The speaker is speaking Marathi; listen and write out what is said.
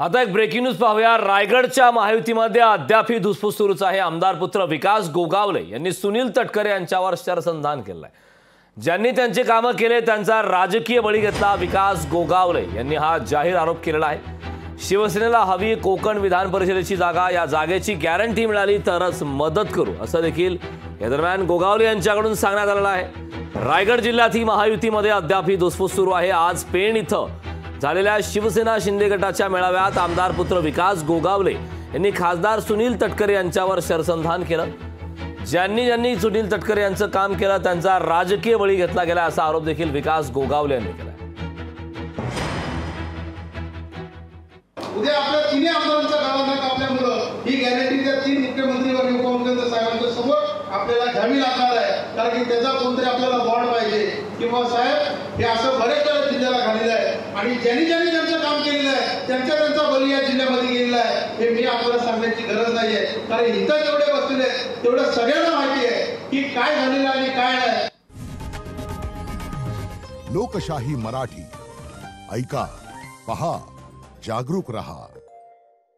आता एक ब्रेकिंग न्यूज पाहूया। रायगडच्या महायुतीमध्ये अद्यापही धुसफूस सुरूच आहे। आमदार पुत्र विकास गोगावले यांनी सुनील तटकरे यांच्यावर शरसंधान केलंय। ज्यांनी त्यांचे कामं केले त्यांचा राजकीय बळी घेतला। विकास गोगावले यांनी हा जाहीर आरोप केलेला आहे। शिवसेनेला हवी कोकण विधान परिषदेची जागा, या जागेची गॅरंटी मिळाली तरच मदत करू असं देखील या दरम्यान गोगावले यांच्याकडून सांगण्यात आलेलं आहे। रायगड जिल्ह्यात ही महायुतीमध्ये अद्यापही धुसफूस सुरू आहे। आज पेण इथं झालेल्या शिवसेना शिंदे गटाच्या मेळाव्यात आमदार पुत्र विकास गोगावले यांनी खासदार सुनील तटकरे यांच्यावर शरसंधान केलं। ज्यांनी सुनील तटकरे यांचं काम केलं त्यांचा राजकीय बळी घेतला गेला असा आरोप देखील विकास गोगावले यांनी केला। उद्या आपल्या तिन्ही आमदारांच्या गावांना आपल्यामुळं ही गॅरंटी त्या तीन मुख्यमंत्री आणि उपमुख्यमंत्री साहेबांच्या समोर आपल्याला घ्यावी लागणार आहे। कारण की त्याचा कोणतरी आपल्याला बॉन्ड पाहिजे किंवा साहेब हे असं बरेच वेळा जिल्ह्याला घालेलं आहे आणि ज्यांनी त्यांचं काम केलेलं आहे त्यांचा बळी या जिल्ह्यामध्ये गेलेला आहे। हे मी आपल्याला सांगण्याची गरज नाही आहे, कारण इथं जेवढे बसलेले तेवढं सगळ्यांना माहिती आहे की काय झालेलं आणि काय नाही। लोकशाही मराठी ऐका, पहा, जागरूक रहा।